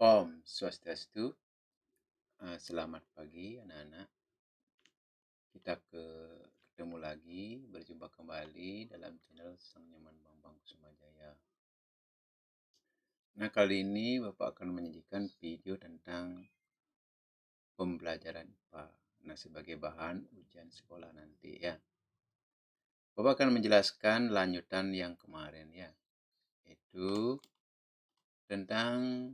Om Swastiastu. Selamat pagi anak-anak. Kita ketemu lagi, berjumpa kembali dalam channel Sang Nyaman Bambang Kusumajaya. Nah, kali ini Bapak akan menyajikan video tentang pembelajaran IPA. Nah, sebagai bahan ujian sekolah nanti ya. Bapak akan menjelaskan lanjutan yang kemarin ya, yaitu tentang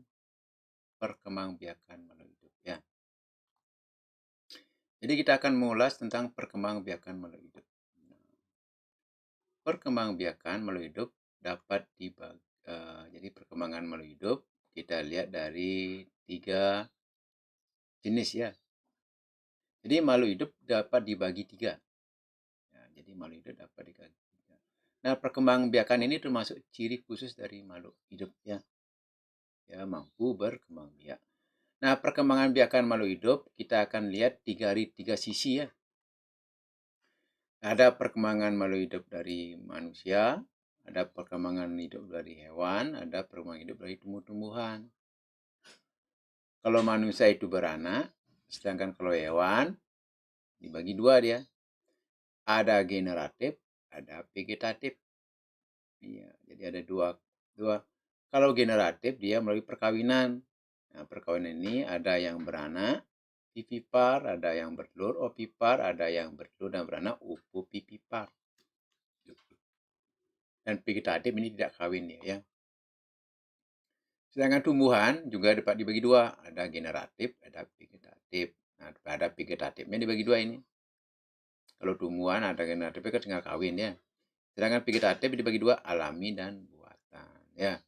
perkembangbiakan makhluk hidup ya. Jadi kita akan mengulas tentang perkembangbiakan makhluk hidup. Perkembangbiakan makhluk hidup dapat dibagi. Jadi perkembangan makhluk hidup kita lihat dari 3 jenis ya. Jadi makhluk hidup dapat dibagi 3. Ya, jadi makhluk hidup dapat dibagi 3. Nah, perkembangbiakan ini termasuk ciri khusus dari makhluk hidup ya. Ya, mampu berkembang biak. Nah, perkembangan biakan makhluk hidup kita akan lihat dari 3 sisi ya. Ada perkembangan makhluk hidup dari manusia, ada perkembangan hidup dari hewan, ada perkembangan hidup dari tumbuh-tumbuhan. Kalau manusia itu beranak, sedangkan kalau hewan dibagi 2 dia. Ada generatif, ada vegetatif. Iya, jadi ada dua. Kalau generatif dia melalui perkawinan. Nah, perkawinan ini ada yang beranak, vivipar, ada yang bertelur, ovipar, ada yang bertelur dan beranak, ovovivipar. Dan vegetatif ini tidak kawin ya. Sedangkan tumbuhan juga dapat dibagi 2, ada generatif, ada vegetatif. Nah, pada vegetatifnya dibagi 2 ini. Kalau tumbuhan ada generatifnya kan tinggal kawin ya. Sedangkan vegetatif dibagi 2, alami dan buatan ya.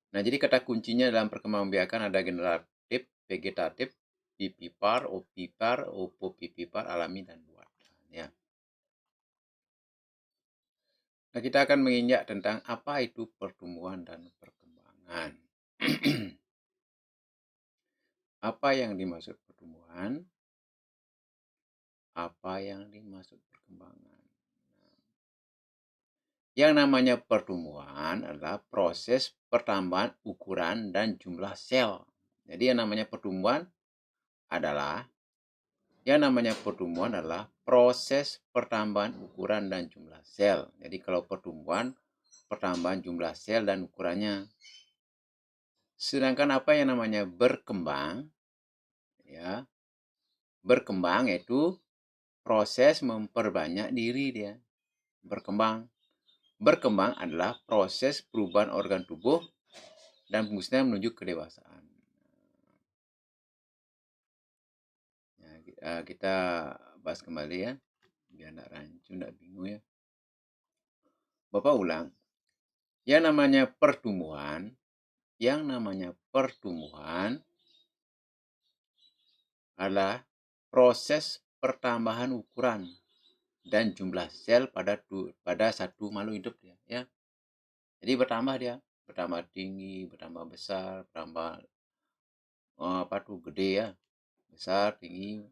Nah, jadi kata kuncinya dalam perkembangbiakan ada generatif, vegetatif, vivipar, ovipar, ovovivipar, alami dan buatan ya. Nah, kita akan menginjak tentang apa itu pertumbuhan dan perkembangan. Apa yang dimaksud pertumbuhan? Apa yang dimaksud perkembangan? Yang namanya pertumbuhan adalah proses pertambahan ukuran dan jumlah sel. Jadi yang namanya pertumbuhan adalah proses pertambahan ukuran dan jumlah sel. Jadi kalau pertumbuhan, pertambahan jumlah sel dan ukurannya. Sedangkan apa yang namanya berkembang, ya, berkembang yaitu proses memperbanyak diri dia. Berkembang adalah proses perubahan organ tubuh dan fungsinya menuju kedewasaan. Ya, kita bahas kembali ya, biar tidak rancu, tidak bingung ya. Bapak ulang, yang namanya pertumbuhan adalah proses pertambahan ukuran dan jumlah sel pada satu makhluk hidup ya. Jadi bertambah tinggi, bertambah besar, bertambah gede ya, besar, tinggi.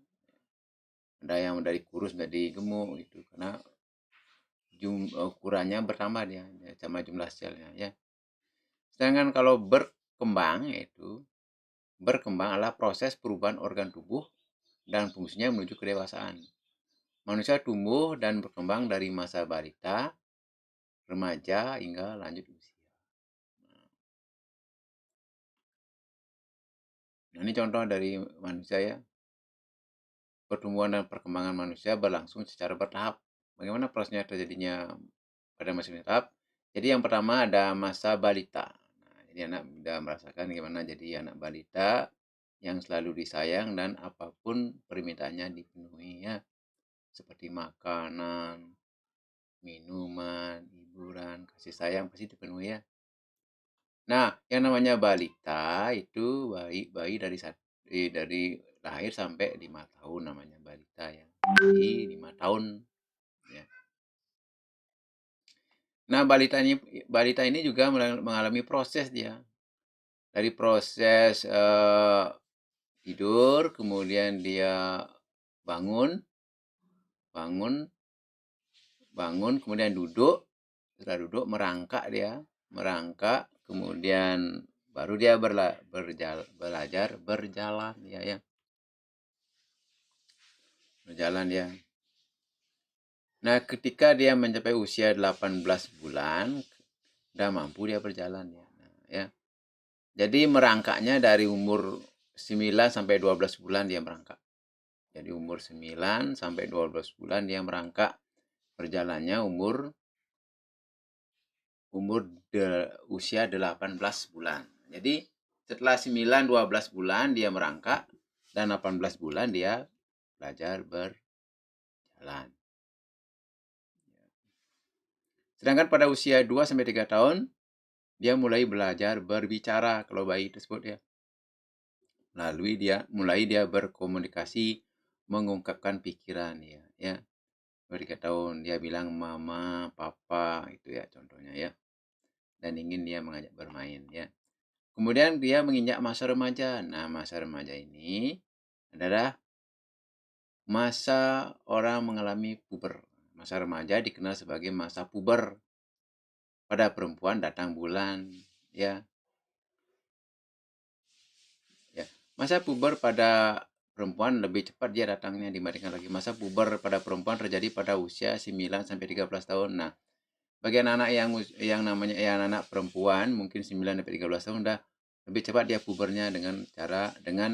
Ada yang dari kurus menjadi gemuk itu karena ukurannya bertambah dia sama jumlah selnya ya. Sedangkan kalau berkembang adalah proses perubahan organ tubuh dan fungsinya menuju kedewasaan. Manusia tumbuh dan berkembang dari masa balita, remaja hingga lanjut usia. Nah, ini contoh dari manusia ya. Pertumbuhan dan perkembangan manusia berlangsung secara bertahap. Bagaimana prosesnya terjadinya pada masa bertahap? Jadi yang pertama ada masa balita. Nah, jadi anak sudah merasakan gimana jadi anak balita yang selalu disayang dan apapun permintaannya dipenuhi ya. Seperti makanan, minuman, hiburan, kasih sayang pasti dipenuhi ya. Nah, yang namanya balita itu bayi dari lahir sampai 5 tahun namanya balita ya. Jadi 5 tahun ya. Nah, balita ini juga mengalami proses dia. Dari proses tidur, kemudian dia bangun, kemudian duduk, setelah duduk merangkak dia, kemudian baru dia belajar berjalan ya, berjalan ya. Nah, ketika dia mencapai usia 18 bulan, udah mampu dia berjalan ya. Nah, ya. Jadi merangkaknya dari umur 9 sampai 12 bulan dia merangkak. Jadi umur 9 sampai 12 bulan dia merangkak. Berjalannya umur usia 18 bulan. Jadi setelah 9 12 bulan dia merangkak dan 18 bulan dia belajar berjalan. Sedangkan pada usia 2 sampai 3 tahun dia mulai belajar berbicara kalau bayi tersebut ya. Mulai dia berkomunikasi, mengungkapkan pikiran ya. 2 3 tahun dia bilang mama, papa itu ya contohnya ya. Dan ingin dia mengajak bermain ya. Kemudian dia menginjak masa remaja. Nah, masa remaja ini adalah masa orang mengalami puber. Masa remaja dikenal sebagai masa puber. Pada perempuan datang bulan ya. Ya. Masa puber pada perempuan lebih cepat dia datangnya dibandingkan lagi. Masa puber pada perempuan terjadi pada usia 9 sampai 13 tahun. Nah, bagi anak-anak yang namanya anak perempuan mungkin 9 sampai 13 tahun udah lebih cepat dia pubernya dengan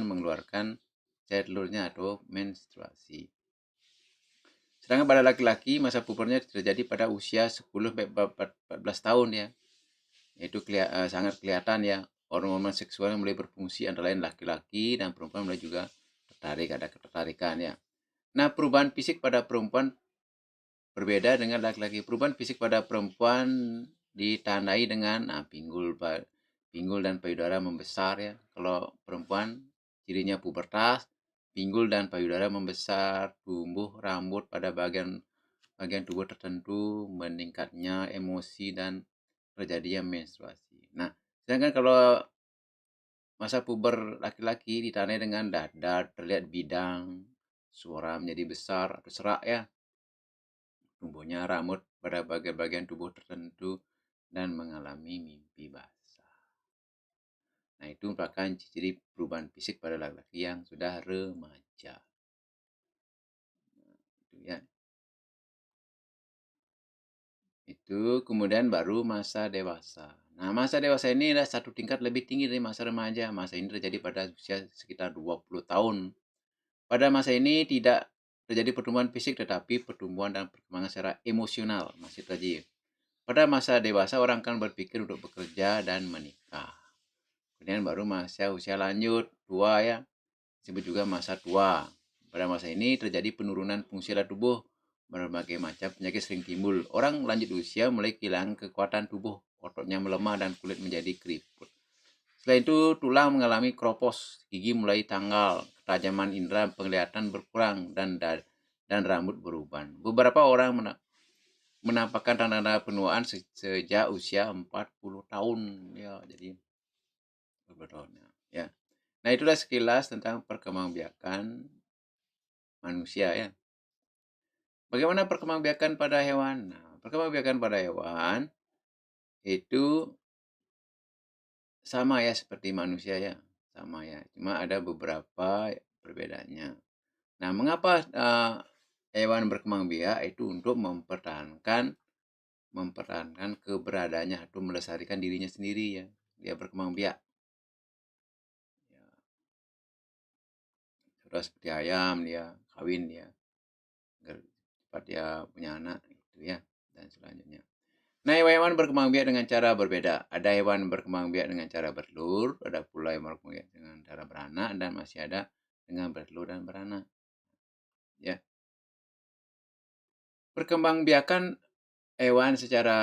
mengeluarkan cairan telurnya atau menstruasi. Sedangkan pada laki-laki masa pubernya terjadi pada usia 10 sampai 14 tahun ya. Itu sangat kelihatan ya. Hormon seksual mulai berfungsi antara lain laki-laki dan perempuan mulai juga ada ketertarikan ya. Nah, perubahan fisik pada perempuan berbeda dengan laki-laki. Perubahan fisik pada perempuan ditandai dengan pinggul dan payudara membesar ya. Kalau perempuan cirinya pubertas, pinggul dan payudara membesar, tumbuh rambut pada bagian tubuh tertentu, meningkatnya emosi dan terjadinya menstruasi. Nah, sedangkan kalau masa puber laki-laki ditandai dengan dada terlihat bidang, suara menjadi besar atau serak ya, tumbuhnya rambut pada bagian-bagian tubuh tertentu, dan mengalami mimpi basah. Nah, itu merupakan ciri perubahan fisik pada laki-laki yang sudah remaja. Itu ya. Itu kemudian baru masa dewasa. Nah, masa dewasa ini adalah satu tingkat lebih tinggi dari masa remaja. Masa ini terjadi pada usia sekitar 20 tahun. Pada masa ini tidak terjadi pertumbuhan fisik tetapi pertumbuhan dan perkembangan secara emosional masih terjadi. Pada masa dewasa orang akan berpikir untuk bekerja dan menikah. Kemudian baru masa usia lanjut, tua ya, disebut juga masa tua. Pada masa ini terjadi penurunan fungsi tubuh, berbagai macam penyakit sering timbul. Orang lanjut usia mulai kehilangan kekuatan tubuh, ototnya melemah dan kulit menjadi keriput. Setelah itu tulang mengalami kropos, gigi mulai tanggal, ketajaman indera penglihatan berkurang dan rambut berubah. Beberapa orang menampakkan tanda-tanda penuaan sejak usia 40 tahun ya, jadi beberapa tahun ya. Nah, itulah sekilas tentang perkembangbiakan manusia ya. Bagaimana perkembangbiakan pada hewan? Nah, perkembangbiakan pada hewan itu sama ya seperti manusia ya, sama ya. Cuma ada beberapa perbedaannya. Nah, mengapa hewan berkembang biak itu untuk mempertahankan keberadaannya atau melestarikan dirinya sendiri ya. Dia berkembang biak. Ya, sudah seperti ayam dia kawin dia agar cepat dia punya anak gitu ya dan selanjutnya. Nah, hewan berkembang biak dengan cara berbeda. Ada hewan berkembang biak dengan cara bertelur, ada pula yang berkembang biak dengan cara beranak, dan masih ada dengan bertelur dan beranak. Ya. Perkembangbiakan hewan secara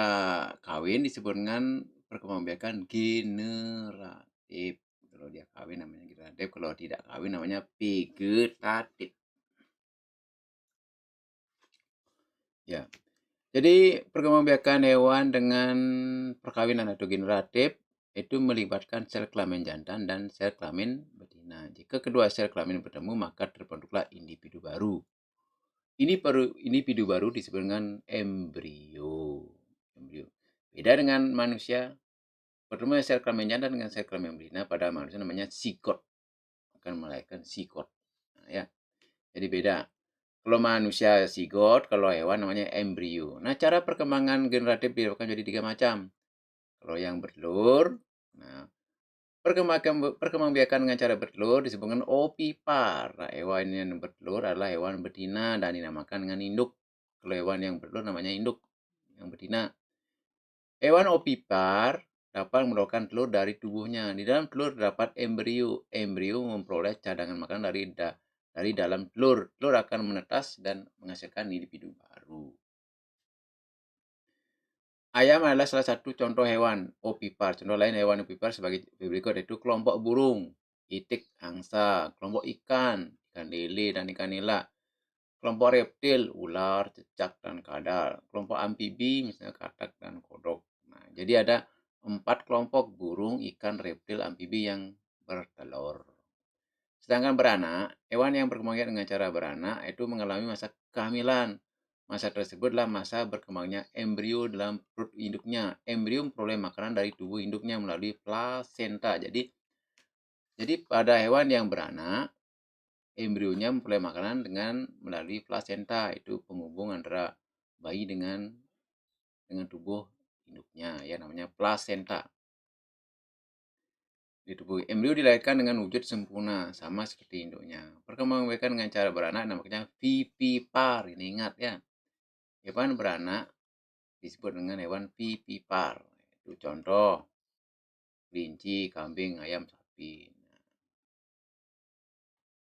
kawin disebut dengan perkembangbiakan generatif. Kalau dia kawin namanya generatif, kalau tidak kawin namanya vegetatif. Ya. Jadi perkembangbiakan hewan dengan perkawinan atau generatif itu melibatkan sel kelamin jantan dan sel kelamin betina. Jika kedua sel kelamin bertemu maka terbentuklah individu baru. Individu baru disebut dengan embrio. Beda dengan manusia. Pertemuan sel kelamin jantan dengan sel kelamin betina pada manusia namanya zigot, akan melahirkan zigot. Nah, ya. Jadi beda. Kalau manusia zigot, kalau hewan namanya embrio. Nah, cara perkembangan generatif dilakukan jadi 3 macam. Kalau yang bertelur, nah perkembangbiakan dengan cara bertelur disebut dengan ovipar. Nah, hewan yang bertelur adalah hewan betina dan dinamakan dengan induk. Kalau hewan yang bertelur namanya induk, yang betina. Hewan ovipar dapat mengeluarkan telur dari tubuhnya. Di dalam telur terdapat embrio. Embrio memperoleh cadangan makanan dari dalam telur. Telur akan menetas dan menghasilkan individu baru. Ayam adalah salah satu contoh hewan ovipar. Contoh lain hewan ovipar sebagai berikut, yaitu kelompok burung, itik, angsa, kelompok ikan, ikan lele dan ikan nila, kelompok reptil, ular, cicak, dan kadal, kelompok amfibi, misalnya katak dan kodok. Nah, jadi ada 4 kelompok burung, ikan, reptil, amfibi yang bertelur. Sedangkan beranak, hewan yang berkembang biak dengan cara beranak itu mengalami masa kehamilan. Masa tersebutlah masa berkembangnya embrio dalam perut induknya. Embrio memperoleh makanan dari tubuh induknya melalui plasenta. Jadi pada hewan yang beranak, embrionya memperoleh makanan dengan melalui plasenta. Itu penghubung antara bayi dengan tubuh induknya, ya namanya plasenta. Di tubuh embrio dilahirkan dengan wujud sempurna, sama seperti induknya. Perkembangbiakan dengan cara beranak namanya vivipar. Ini ingat ya. Hewan beranak disebut dengan hewan vivipar. Itu contoh kelinci, kambing, ayam, sapi.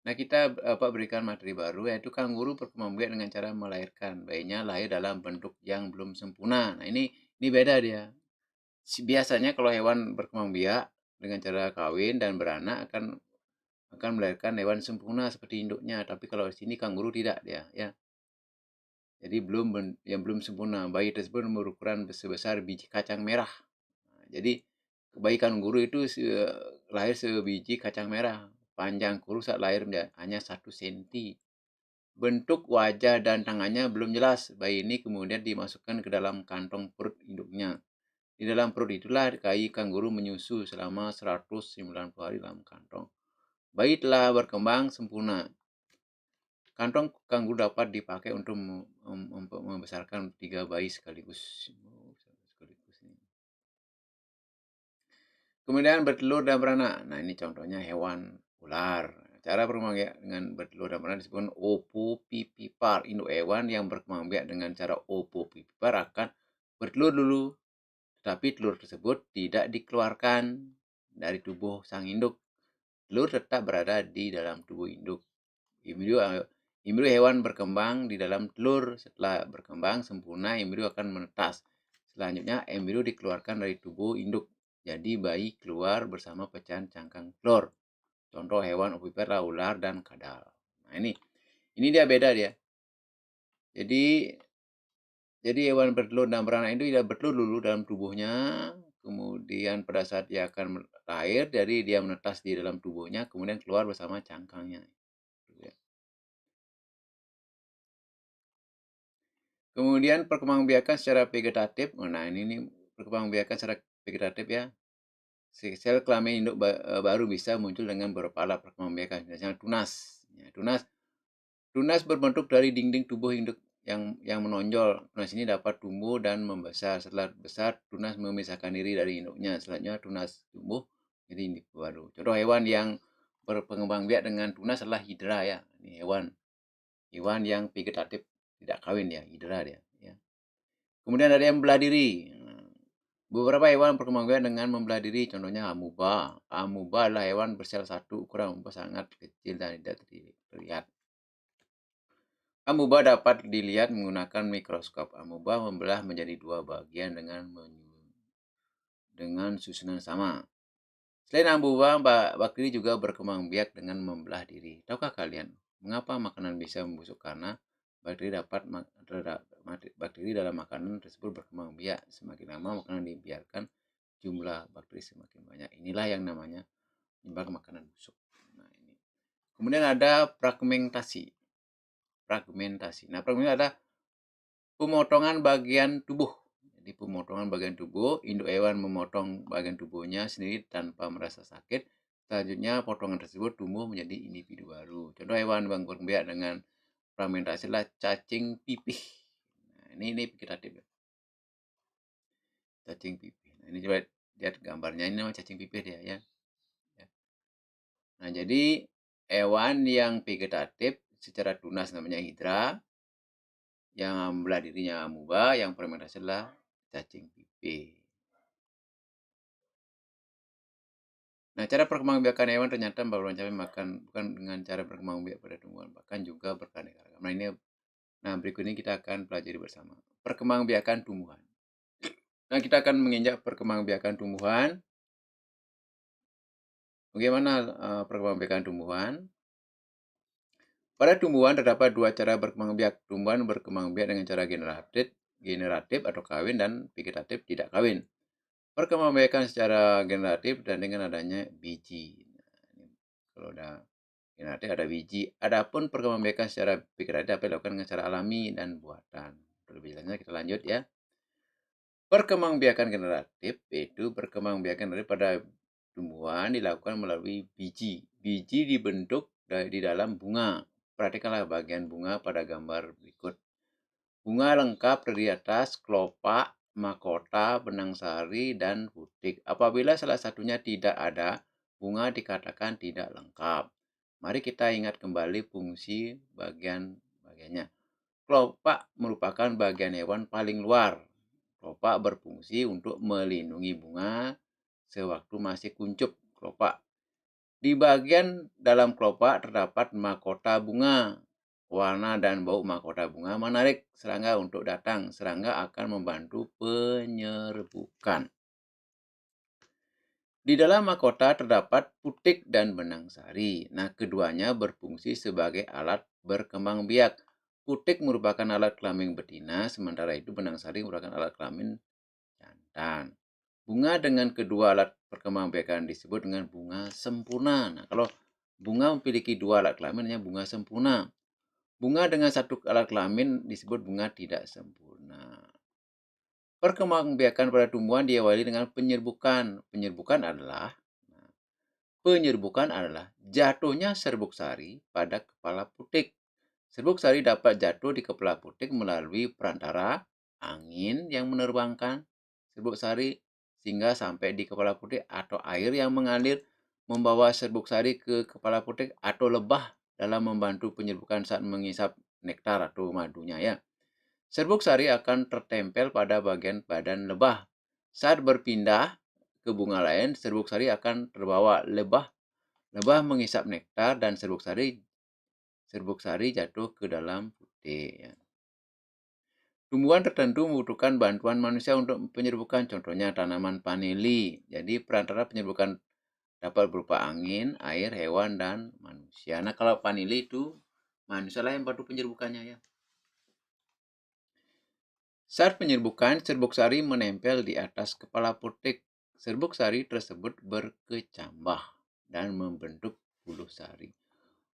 Nah, kita berikan materi baru, yaitu kanguru berkembangbiak dengan cara melahirkan. Bayinya lahir dalam bentuk yang belum sempurna. Nah, ini beda dia. Biasanya kalau hewan berkembangbiak dengan cara kawin dan beranak akan melahirkan hewan sempurna seperti induknya. Tapi kalau di sini kanguru tidak dia, ya. Jadi belum sempurna. Bayi tersebut berukuran sebesar biji kacang merah. Nah, jadi bayi kanguru itu lahir sebiji kacang merah. Panjang kurus saat lahir hanya 1 cm. Bentuk wajah dan tangannya belum jelas. Bayi ini kemudian dimasukkan ke dalam kantong perut induknya. Di dalam perut itulah bayi kanguru menyusu selama 190 hari dalam kantong. Bayi telah berkembang sempurna. Kantong kanguru dapat dipakai untuk membesarkan 3 bayi sekaligus. Kemudian bertelur dan beranak. Nah, ini contohnya hewan ular. Cara berkembang biak dengan bertelur dan beranak disebut ovovivipar. Induk hewan yang berkembang biak dengan cara ovovivipar akan bertelur dulu. Tetapi telur tersebut tidak dikeluarkan dari tubuh sang induk. Telur tetap berada di dalam tubuh induk. Embrio hewan berkembang di dalam telur. Setelah berkembang sempurna, embrio akan menetas. Selanjutnya, embrio dikeluarkan dari tubuh induk. Jadi bayi keluar bersama pecahan cangkang telur. Contoh hewan ovipar, ular, dan kadal. Nah, ini dia beda dia. Jadi hewan bertelur dan beranak itu tidak bertelur dulu dalam tubuhnya. Kemudian pada saat dia akan lahir, jadi dia menetas di dalam tubuhnya, kemudian keluar bersama cangkangnya. Kemudian perkembangbiakan secara vegetatif. Nah, ini perkembangbiakan secara vegetatif ya. Sel kelamin induk baru bisa muncul dengan beberapa alat perkembangbiakan, misalnya tunas. Ya, tunas berbentuk dari dinding tubuh induk yang menonjol. Tunas ini dapat tumbuh dan membesar. Setelah besar, tunas memisahkan diri dari induknya. Selanjutnya tunas tumbuh jadi individu baru. Contoh hewan yang berkembangbiak dengan tunas adalah hidra ya. Ini hewan yang vegetatif, tidak kawin ya, hidra dia. Ya. Kemudian ada yang belah diri. Beberapa hewan berkembangbiak dengan membelah diri, contohnya amuba. Amuba adalah hewan bersel satu, ukuran amuba sangat kecil dan tidak terlihat. Amuba dapat dilihat menggunakan mikroskop. Amuba membelah menjadi 2 bagian dengan susunan sama. Selain amuba, bakteri juga berkembang biak dengan membelah diri. Tahukah kalian mengapa makanan bisa membusuk? Karena bakteri dalam makanan tersebut berkembang biak. Semakin lama makanan dibiarkan, jumlah bakteri semakin banyak. Inilah yang namanya menyebabkan makanan busuk. Nah, ini. Kemudian ada fragmentasi. Nah, fragmentasi adalah pemotongan bagian tubuh. Jadi pemotongan bagian tubuh, induk hewan memotong bagian tubuhnya sendiri tanpa merasa sakit. Selanjutnya potongan tersebut tumbuh menjadi individu baru. Contoh hewan yang berkembang biak dengan fragmentasi adalah cacing pipih. Nah, ini vegetatif ya. Cacing pipih. Nah, ini coba lihat gambarnya, ini namanya cacing pipih dia ya. Nah, jadi hewan yang vegetatif secara tunas namanya hidra, yang belah dirinya amuba, yang fermentasi adalah cacing pipih. Nah, cara perkembangbiakan hewan ternyata baru mencapai makan bukan dengan cara berkembangbiak pada tumbuhan, bahkan juga beraneka ragam. Nah, berikut ini kita akan pelajari bersama. Perkembangbiakan tumbuhan. Nah, kita akan menginjak perkembangbiakan tumbuhan. Bagaimana perkembangbiakan tumbuhan? Pada tumbuhan terdapat dua cara berkembang biak. Tumbuhan berkembang biak dengan cara generatif atau kawin, dan vegetatif tidak kawin. Perkembangbiakan secara generatif dan dengan adanya biji. Nah, kalau ada generatif ada biji. Adapun perkembangbiakan secara vegetatif dapat dilakukan dengan cara alami dan buatan. Lebih lanjut kita lanjut ya. Perkembangbiakan generatif yaitu perkembangbiakan daripada tumbuhan dilakukan melalui biji. Biji dibentuk di dalam bunga. Perhatikanlah bagian bunga pada gambar berikut. Bunga lengkap terdiri atas kelopak, mahkota, benang sari, dan putik. Apabila salah satunya tidak ada, bunga dikatakan tidak lengkap. Mari kita ingat kembali fungsi bagian-bagiannya. Kelopak merupakan bagian hewan paling luar. Kelopak berfungsi untuk melindungi bunga sewaktu masih kuncup kelopak. Di bagian dalam kelopak terdapat mahkota bunga. Warna dan bau mahkota bunga menarik serangga untuk datang. Serangga akan membantu penyerbukan. Di dalam mahkota terdapat putik dan benang sari. Nah, keduanya berfungsi sebagai alat berkembang biak. Putik merupakan alat kelamin betina, sementara itu benang sari merupakan alat kelamin jantan. Bunga dengan kedua alat perkembangbiakan disebut dengan bunga sempurna. Nah, kalau bunga memiliki dua alat kelamin namanya bunga sempurna. Bunga dengan satu alat kelamin disebut bunga tidak sempurna. Perkembangbiakan pada tumbuhan diawali dengan penyerbukan. Penyerbukan adalah jatuhnya serbuk sari pada kepala putik. Serbuk sari dapat jatuh di kepala putik melalui perantara angin yang menerbangkan serbuk sari sehingga sampai di kepala putik, atau air yang mengalir membawa serbuk sari ke kepala putik, atau lebah dalam membantu penyerbukan saat mengisap nektar atau madunya ya. Serbuk sari akan tertempel pada bagian badan lebah. Saat berpindah ke bunga lain, serbuk sari akan terbawa lebah. Lebah mengisap nektar dan serbuk sari jatuh ke dalam putik. Ya. Tumbuhan tertentu membutuhkan bantuan manusia untuk penyerbukan, contohnya tanaman vanili. Jadi perantara penyerbukan dapat berupa angin, air, hewan, dan manusia. Nah, kalau vanili itu manusia lah yang bantu penyerbukannya ya. Saat penyerbukan, serbuk sari menempel di atas kepala putik. Serbuk sari tersebut berkecambah dan membentuk buluh sari.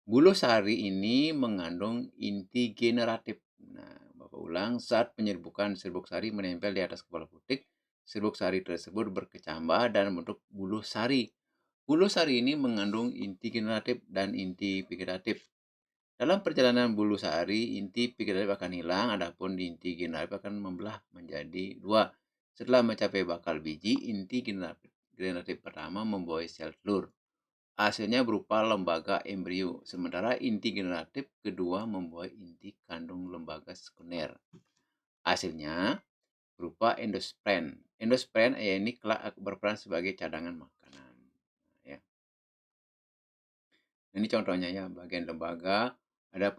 Buluh sari ini mengandung inti generatif. Nah, Bapak ulang, saat penyerbukan serbuk sari menempel di atas kepala putik, serbuk sari tersebut berkecambah dan membentuk buluh sari. Buluh sari ini mengandung inti generatif dan inti vegetatif. Dalam perjalanan buluh sari, inti vegetatif akan hilang, adapun inti generatif akan membelah menjadi dua. Setelah mencapai bakal biji, inti generatif pertama membuahi sel telur. Hasilnya berupa lembaga embrio, sementara inti generatif kedua membuahi inti kandung lembaga sekunder. Hasilnya berupa endosperm. Endosperm ini kelak berperan sebagai cadangan makanan. Ya. Ini contohnya ya, bagian lembaga ada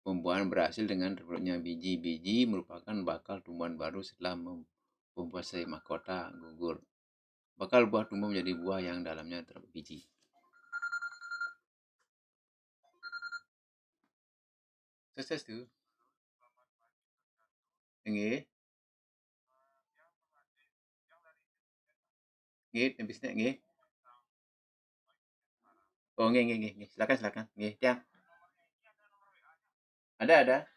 pembuahan berhasil dengan terbentuknya biji. Biji merupakan bakal tumbuhan baru setelah mempunyai mahkota gugur. Bakal buah tumbuh menjadi buah yang dalamnya terdapat biji. Sukses tuh. Nggih. Nggih, habisnya nggih. Oh, nggih nggih nggih. Silakan silakan. Nggih, Tiang. Ada.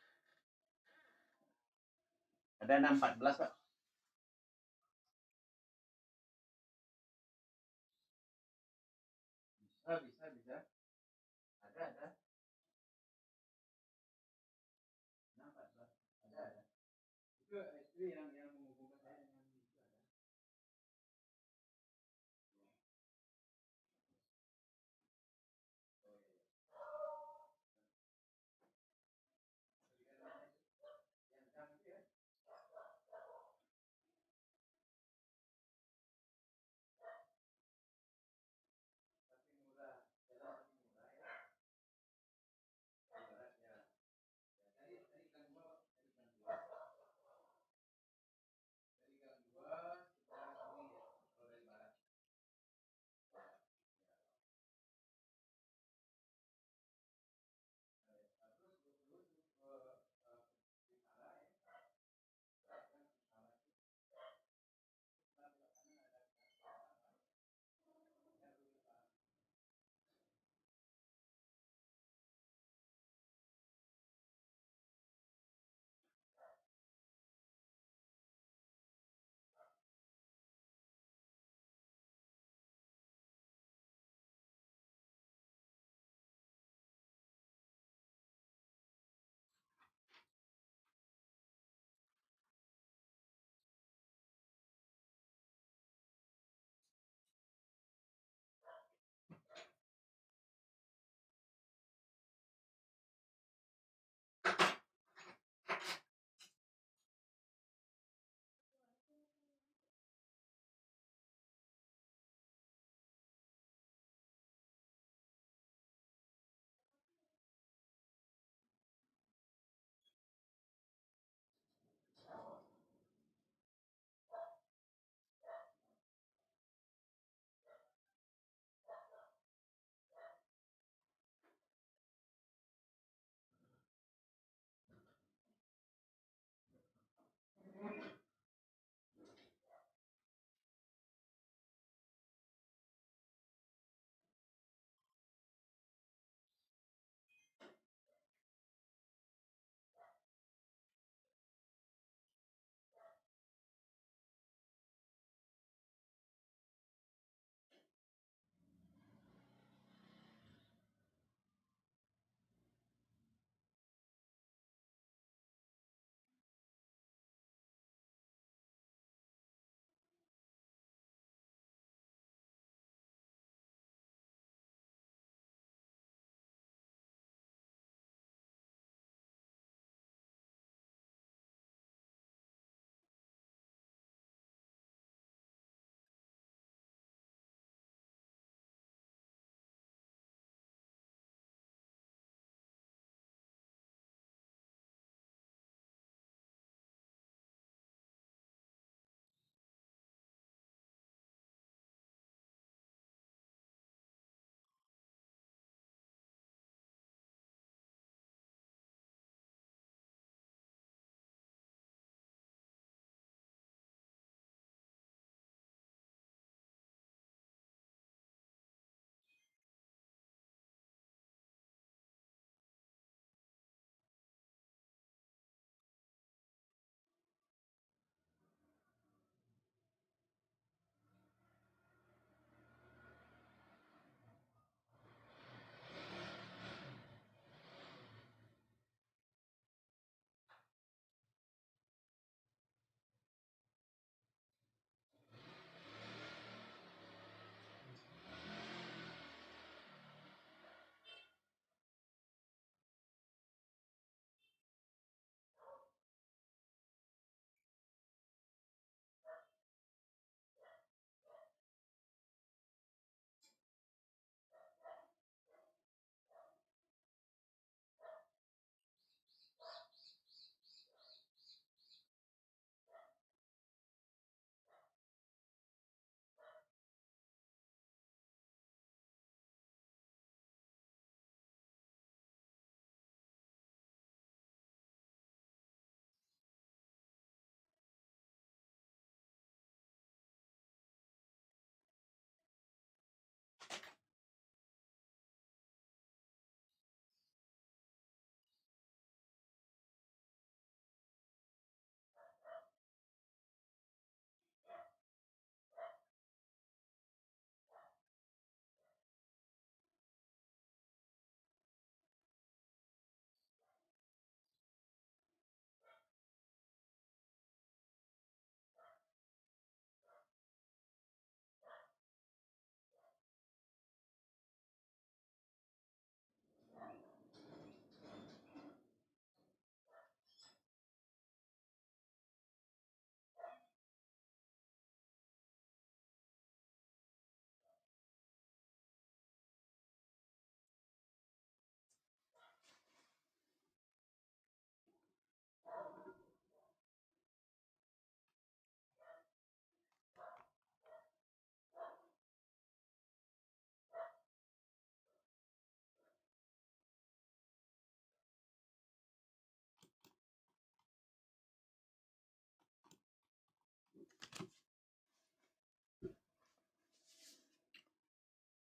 Ada 614, Pak. Ke istri yang menghubungkan saya dengan itu ada. Oh iya. Yang cantik ya. Tapi murah. Jalan tapi murah ya. Murah ya. Ya tadi kan dua.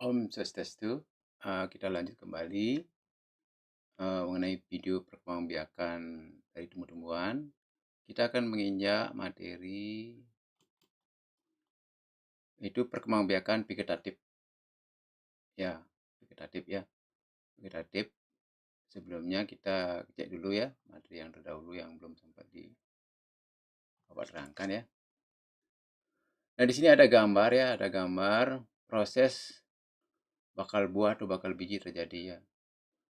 Om Swastiastu, kita lanjut kembali mengenai video perkembangbiakan dari tumbuh-tumbuhan. Kita akan menginjak materi itu perkembangbiakan vegetatif. Ya, vegetatif ya, vegetatif. Sebelumnya kita cek dulu ya materi yang terdahulu yang belum sempat di Bapak terangkan ya. Nah, di sini ada gambar ya, ada gambar proses bakal buah atau bakal biji terjadi ya.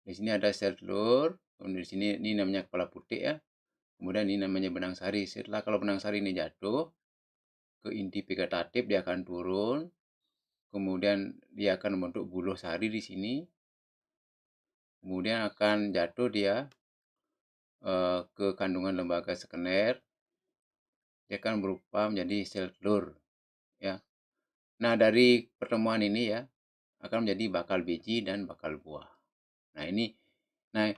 Di sini ada sel telur, kemudian di sini ini namanya kepala putik ya. Kemudian ini namanya benang sari. Setelah kalau benang sari ini jatuh ke inti vegetatif, dia akan turun. Kemudian dia akan membentuk buluh sari di sini. Kemudian akan jatuh dia ke kandungan lembaga sekunder. Dia akan berubah menjadi sel telur. Ya. Nah, dari pertemuan ini ya akan menjadi bakal biji dan bakal buah. Nah, nah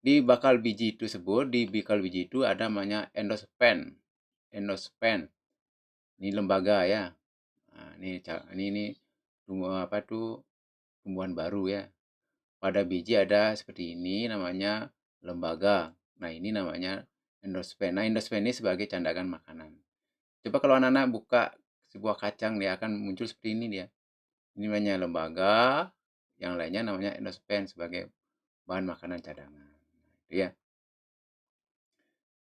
di bakal biji tersebut, di bakal biji itu ada namanya endospen. Endospen. Ini lembaga ya. Nah, ini apa tuh tumbuhan baru ya. Pada biji ada seperti ini namanya lembaga. Nah, ini namanya endospen. Nah, endospen ini sebagai candangan makanan. Coba kalau anak-anak buka sebuah kacang, dia akan muncul seperti ini dia. Ini namanya lembaga, yang lainnya namanya endospen sebagai bahan makanan cadangan. Itu ya.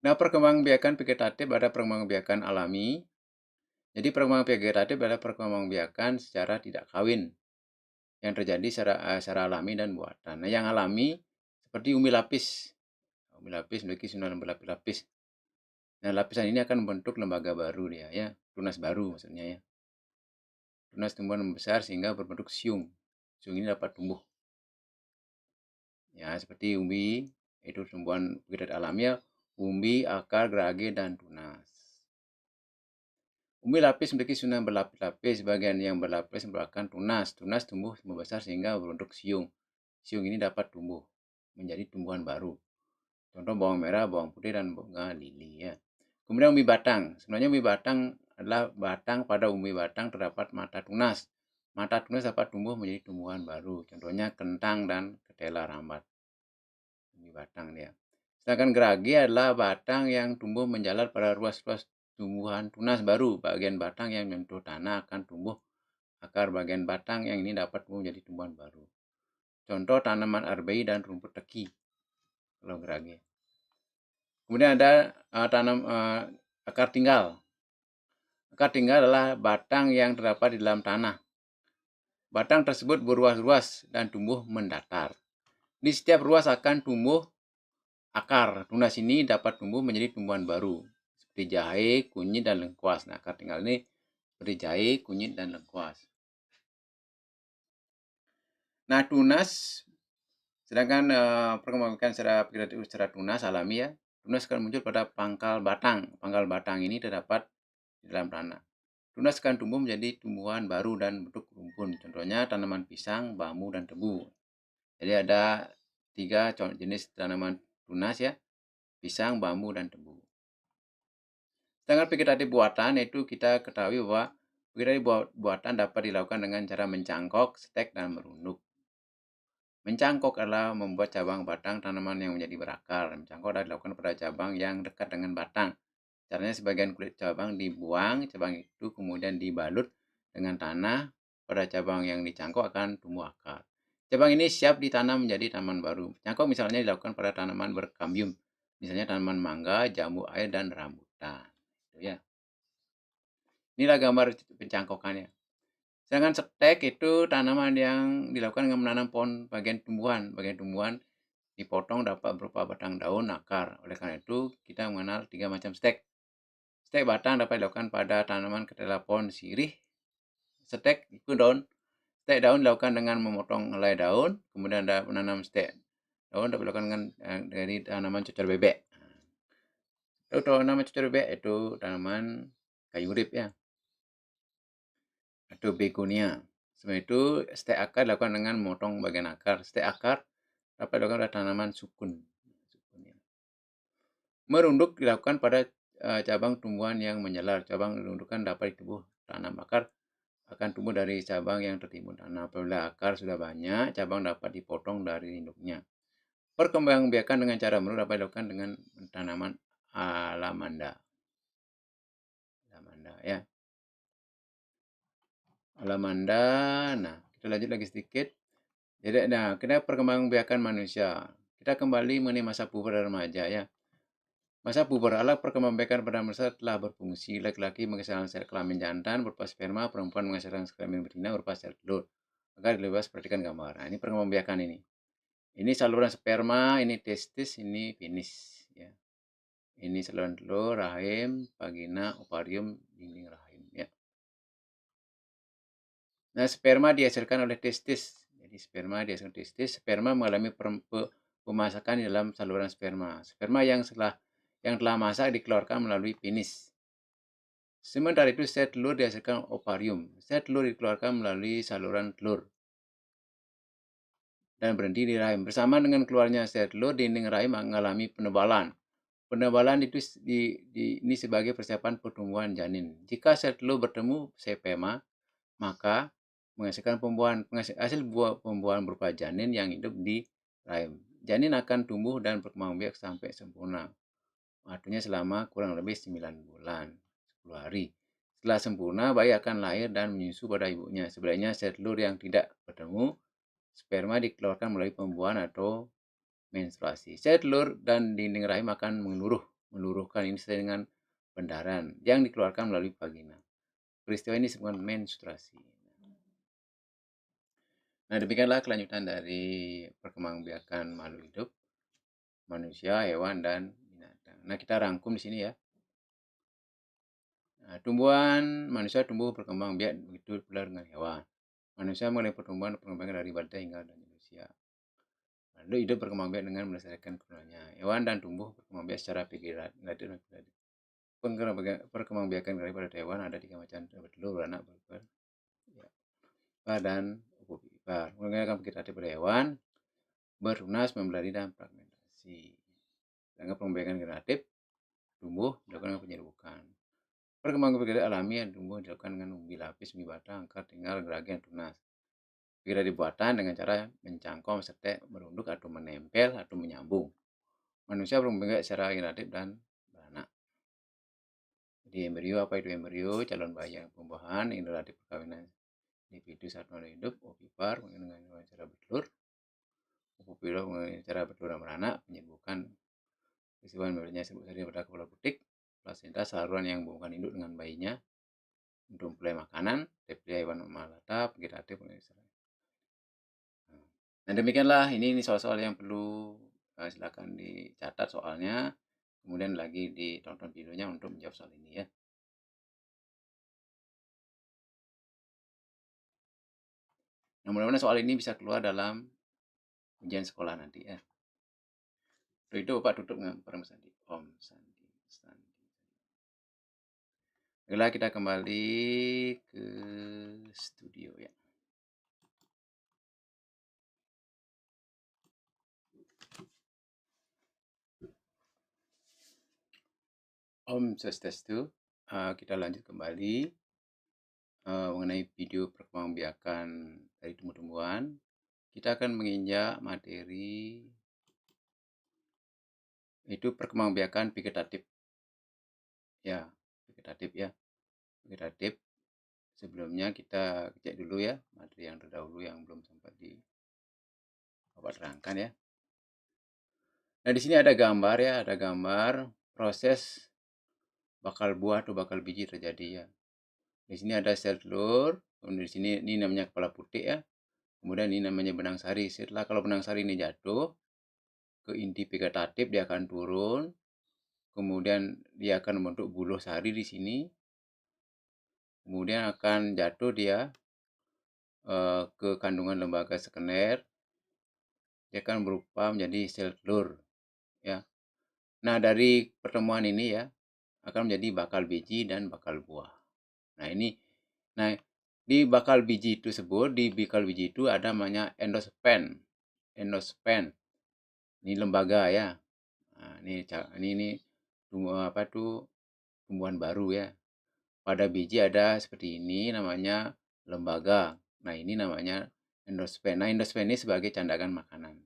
Nah, perkembangbiakan vegetatif ada perkembangbiakan alami. Jadi perkembangan vegetatif adalah perkembangbiakan secara tidak kawin yang terjadi secara alami dan buatan. Nah, yang alami seperti umbi lapis. Umbi lapis memiliki susunan berlapis-lapis. Nah, lapisan ini akan membentuk lembaga baru dia ya, tunas baru maksudnya ya. Tunas tumbuhan membesar sehingga berbentuk siung. Siung ini dapat tumbuh. Ya, seperti umbi itu tumbuhan vegetatif alami ya, umbi, akar, gerage dan tunas. Umbi lapis memiliki susunan berlapis-lapis. Bagian yang berlapis merupakan tunas. Tunas tumbuh membesar sehingga berbentuk siung. Siung ini dapat tumbuh menjadi tumbuhan baru. Contoh bawang merah, bawang putih, dan bunga lili ya. Kemudian umbi batang. Sebenarnya umbi batang adalah batang, pada umbi batang terdapat mata tunas. Mata tunas dapat tumbuh menjadi tumbuhan baru. Contohnya kentang dan ketela rambat. Umbi batang dia. Sedangkan gerage adalah batang yang tumbuh menjalar pada ruas-ruas tumbuhan tunas baru. Bagian batang yang menyentuh tanah akan tumbuh akar bagian batang yang ini dapat tumbuh menjadi tumbuhan baru. Contoh tanaman arbei dan rumput teki kalau gerage. Kemudian ada akar tinggal. Akar tinggal adalah batang yang terdapat di dalam tanah. Batang tersebut berruas-ruas dan tumbuh mendatar. Di setiap ruas akan tumbuh akar. Tunas ini dapat tumbuh menjadi tumbuhan baru seperti jahe, kunyit, dan lengkuas. Nah, akar tinggal ini seperti jahe, kunyit, dan lengkuas. Nah, tunas sedangkan perkembangbiakan secara tunas alami ya. Tunas akan muncul pada pangkal batang. Pangkal batang ini terdapat di dalam tanah. Tunas akan tumbuh menjadi tumbuhan baru dan bentuk rumpun. Contohnya tanaman pisang, bambu, dan tebu. Jadi ada 3 jenis tanaman tunas ya, pisang, bambu, dan tebu. Sedangkan vegetatif buatan itu kita ketahui bahwa vegetatif buatan dapat dilakukan dengan cara mencangkok, stek, dan merunduk. Mencangkok adalah membuat cabang batang tanaman yang menjadi berakar. Mencangkok adalah dilakukan pada cabang yang dekat dengan batang. Caranya sebagian kulit cabang dibuang, cabang itu kemudian dibalut dengan tanah. Pada cabang yang dicangkok akan tumbuh akar. Cabang ini siap ditanam menjadi tanaman baru. Cangkok misalnya dilakukan pada tanaman berkambium, misalnya tanaman mangga, jambu air, dan rambutan. Itu ya. Inilah gambar pencangkokannya. Sedangkan stek itu tanaman yang dilakukan dengan menanam pohon bagian tumbuhan. Bagian tumbuhan dipotong dapat berupa batang, daun, akar. Oleh karena itu, kita mengenal 3 macam stek. Stek batang dapat dilakukan pada tanaman ketela pohon sirih. Stek itu daun. Stek daun dilakukan dengan memotong helai daun. Kemudian ada menanam stek daun dapat dilakukan dengan dari tanaman cocor bebek. Itu tanaman cocor bebek itu tanaman kayu urip ya. Atau begonia. Sebab itu stek akar dilakukan dengan memotong bagian akar. Stek akar dapat dilakukan pada tanaman sukun. Merunduk dilakukan pada cabang tumbuhan yang menjalar. Cabang merundukan dapat ditubuh tanam akar akan tumbuh dari cabang yang tertimbun tanah. Apabila akar sudah banyak, cabang dapat dipotong dari induknya. Perkembangbiakan dengan cara menurut dapat dilakukan dengan tanaman alamanda. Alamanda ya. Alamanda. Nah, kita lanjut lagi sedikit. Jadi, nah, kita perkembangbiakan manusia. Kita kembali mengenai masa puber dan remaja ya. Masa puber alat perkembangbiakan pada masa telah berfungsi. Laki-laki menghasilkan sel kelamin jantan berupa sperma, perempuan menghasilkan sel kelamin betina berupa sel telur. Maka bebas perhatikan gambar. Nah, ini perkembangbiakan ini. Ini saluran sperma, ini testis, ini penis. Ya. Ini saluran telur, rahim, vagina, ovarium, dinding rahim. Ya. Nah, sperma dihasilkan oleh testis. Jadi sperma dihasilkan testis. Sperma mengalami pemasakan di dalam saluran sperma. Sperma yang telah masak dikeluarkan melalui penis. Sementara itu sel telur dihasilkan ovarium. Sel telur dikeluarkan melalui saluran telur dan berhenti di rahim. Bersama dengan keluarnya sel telur, dinding rahim mengalami penebalan. Penebalan itu ini sebagai persiapan pertumbuhan janin. Jika sel telur bertemu sperma, maka menghasilkan hasil pembuahan berupa janin yang hidup di rahim. Janin akan tumbuh dan berkembang biak sampai sempurna. Artinya selama kurang lebih 9 bulan, 10 hari. Setelah sempurna, bayi akan lahir dan menyusu pada ibunya. Sebenarnya sel telur yang tidak bertemu, sperma dikeluarkan melalui pembuahan atau menstruasi. Sel telur dan dinding rahim akan meluruhkan ini sesuai dengan pendarahan yang dikeluarkan melalui vagina. Peristiwa ini disebut menstruasi. Nah, demikianlah kelanjutan dari perkembangbiakan makhluk hidup, manusia, hewan, dan binatang. Nah, kita rangkum di sini ya. Nah, manusia tumbuh berkembang biak begitu pula dengan hewan. Manusia mulai pertumbuhan perkembangan dari balita hingga dan manusia. Lalu hidup berkembang biak dengan berdasarkan keturunannya. Hewan dan tumbuh berkembang biak secara figuratif. Perkembangbiakan daripada hewan ada 3 macam: bertelur, beranak, dan ovovivipar. Menggunakan vegetatif pada hewan, bertunas, membeladi, dan fragmentasi. Sedangkan perkembangbiakan generatif tumbuh dilakukan dengan penyerbukan. Perkembangan vegetatif alami yang tumbuh dilakukan dengan umbi lapis, umbi batang, akar, tinggal, geragi, dan tunas. Vegetatif buatan dengan cara mencangkok, setek, merunduk, atau menempel, atau menyambung. Manusia berkembang secara generatif dan beranak. Jadi embrio, apa itu embrio? Calon bayi yang pembuahan, generatif perkawinan individu saat makhluk hidup. Ovipar dengan cara bertelur. Ovopilo dengan cara bertelur dan beranak. Penyerbukan peristiwa memberinya sebut saja pada kepala butik. Plasenta saluran yang menghubungkan induk dengan bayinya untuk memperoleh makanan. Reptilia hewan melata, vegetatif. Nah, demikianlah ini soal-soal yang perlu silakan dicatat soalnya. Kemudian lagi ditonton videonya untuk menjawab soal ini ya. Nah, mudah-mudahan soal ini bisa keluar dalam ujian sekolah nanti ya. Untuk itu Bapak tutup dengan Om Sandi. Om Sandi. Sandi. Baiklah, kita kembali ke studio ya. Om Swastiastu. Kita lanjut kembali mengenai video perkembangbiakan dari tumbuh-tumbuhan. Kita akan menginjak materi itu perkembangbiakan vegetatif. Ya, vegetatif ya. Vegetatif. Sebelumnya kita cek dulu ya materi yang terdahulu yang belum sempat Bapak terangkan ya. Nah, di sini ada gambar ya, ada gambar proses bakal buah atau bakal biji terjadi ya. Di sini ada sel telur, kemudian di sini ini namanya kepala putik ya. Kemudian ini namanya benang sari. Setelah kalau benang sari ini jatuh ke inti vegetatif, dia akan turun. Kemudian dia akan membentuk buluh sari di sini. Kemudian akan jatuh dia ke kandungan lembaga sekunder. Dia akan berubah menjadi sel telur ya. Nah, dari pertemuan ini ya akan menjadi bakal biji dan bakal buah. Nah, di bakal biji tersebut, di bakal biji itu ada namanya endospen. Endospen. Ini lembaga ya. Nah, ini tumbuhan baru ya. Pada biji ada seperti ini namanya lembaga. Nah, ini namanya endospen. Nah, endospen ini sebagai candaan makanan.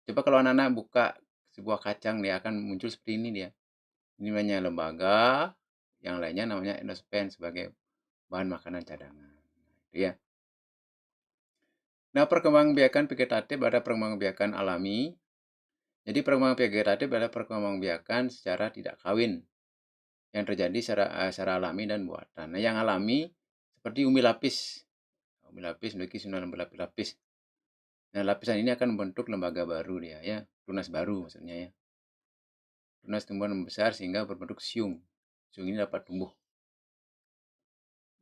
Coba kalau anak-anak buka sebuah kacang, dia akan muncul seperti ini dia. Ini namanya lembaga, yang lainnya namanya endospen sebagai bahan makanan cadangan. Itu ya. Nah, perkembangbiakan vegetatif ada perkembangbiakan alami. Jadi perkembangan vegetatif adalah perkembangbiakan secara tidak kawin yang terjadi secara alami dan buatan. Nah, yang alami seperti umbi lapis. Umbi lapis memiliki 9 berlapis-lapis. Nah, lapisan ini akan membentuk lembaga baru dia ya, tunas baru maksudnya ya. Tunas tumbuhan membesar sehingga berbentuk siung. Siung ini dapat tumbuh.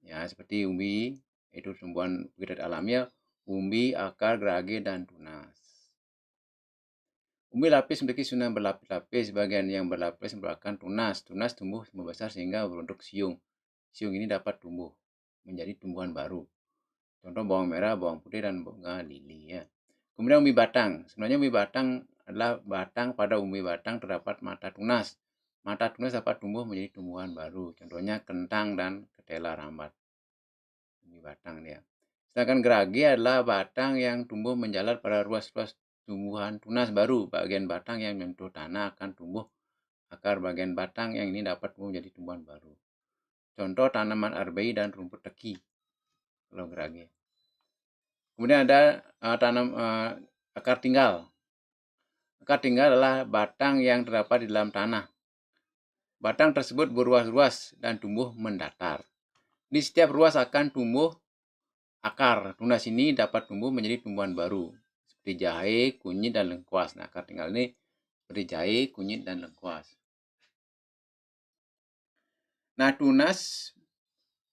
Ya, seperti umbi, itu tumbuhan vegetatif alamiah, umbi, akar, gerage, dan tunas. Umbi lapis memiliki susunan berlapis-lapis. Bagian yang berlapis merupakan tunas. Tunas tumbuh membesar sehingga berbentuk siung. Siung ini dapat tumbuh menjadi tumbuhan baru. Contoh bawang merah, bawang putih, dan bunga lili ya. Kemudian umbi batang. Sebenarnya umbi batang adalah batang, pada umbi batang terdapat mata tunas. Mata tunas dapat tumbuh menjadi tumbuhan baru. Contohnya kentang dan ketela rambat. Umbi batang dia. Sedangkan gerage adalah batang yang tumbuh menjalar pada ruas-ruas tumbuhan tunas baru. Bagian batang yang menyentuh tanah akan tumbuh akar bagian batang yang ini dapat tumbuh menjadi tumbuhan baru. Contoh tanaman arbei dan rumput teki kalau gerage. Kemudian ada akar tinggal. Akar tinggal adalah batang yang terdapat di dalam tanah. Batang tersebut berruas-ruas dan tumbuh mendatar. Di setiap ruas akan tumbuh akar. Tunas ini dapat tumbuh menjadi tumbuhan baru seperti jahe, kunyit, dan lengkuas. Nah, akar tinggal ini seperti jahe, kunyit, dan lengkuas. Nah, tunas,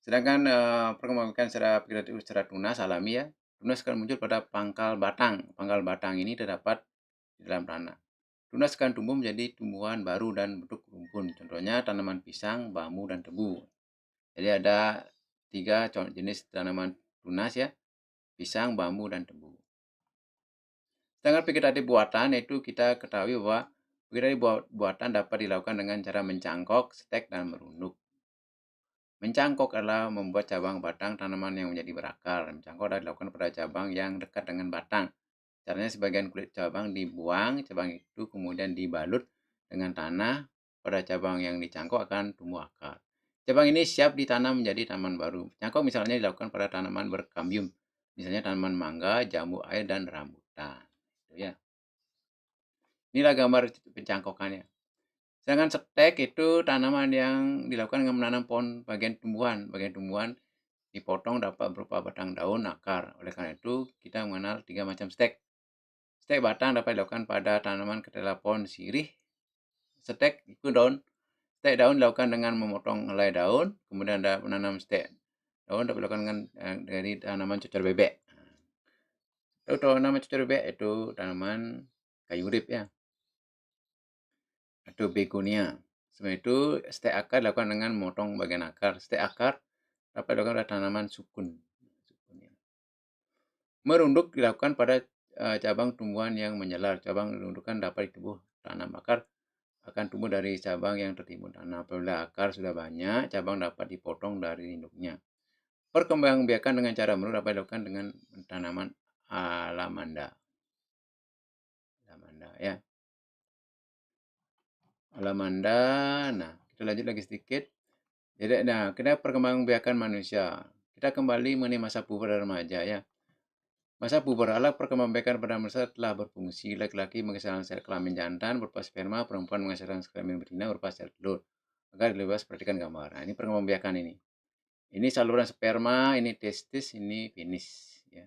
sedangkan perkembangan secara tunas alami ya, tunas akan muncul pada pangkal batang. Pangkal batang ini terdapat di dalam tanah. Tunas akan tumbuh menjadi tumbuhan baru dan bentuk rumpun. Contohnya tanaman pisang, bambu, dan tebu. Jadi ada 3 jenis tanaman tunas ya, pisang, bambu, dan tebu. Sedangkan vegetatif buatan yaitu kita ketahui bahwa vegetatif buatan dapat dilakukan dengan cara mencangkok, stek, dan merunduk. Mencangkok adalah membuat cabang batang tanaman yang menjadi berakar. Mencangkok adalah dilakukan pada cabang yang dekat dengan batang. Caranya sebagian kulit cabang dibuang, cabang itu kemudian dibalut dengan tanah. Pada cabang yang dicangkok akan tumbuh akar. Cabang ini siap ditanam menjadi tanaman baru. Cangkok misalnya dilakukan pada tanaman berkambium, misalnya tanaman mangga, jambu air, dan rambutan. Itu ya. Inilah gambar pencangkokannya. Sedangkan stek itu tanaman yang dilakukan dengan menanam pohon bagian tumbuhan. Bagian tumbuhan dipotong dapat berupa batang, daun, akar. Oleh karena itu, kita mengenal 3 macam stek. Stek batang dapat dilakukan pada tanaman ketela pohon sirih. Stek itu daun. Stek daun dilakukan dengan memotong helai daun. Kemudian ada menanam stek daun dapat dilakukan dengan dari tanaman cocor bebek. Itu tanaman cocor bebek itu tanaman kayu urip ya. Atau begonia. Sebab itu stek akar dilakukan dengan memotong bagian akar. Stek akar dapat dilakukan pada tanaman sukun. Merunduk dilakukan pada cabang tumbuhan yang menjalar. Cabang rundukan dapat ditubuh tanam akar akan tumbuh dari cabang yang tertimbun tanah. Apabila akar sudah banyak, cabang dapat dipotong dari induknya. Perkembangbiakan dengan cara merunduk dapat dilakukan dengan tanaman alamanda. Alamanda ya. Alamanda. Nah, kita lanjut lagi sedikit. Jadi, nah, kita perkembangbiakan manusia. Kita kembali mengenai masa puber dan remaja ya. Masa puber adalah perkembangbiakan pada manusia telah berfungsi. Laki-laki menghasilkan sel kelamin jantan berupa sperma, perempuan menghasilkan sel kelamin betina berupa sel telur. Agar lebih perhatikan gambar. Nah, ini perkembangbiakan ini. Ini saluran sperma, ini testis, ini penis. Ya.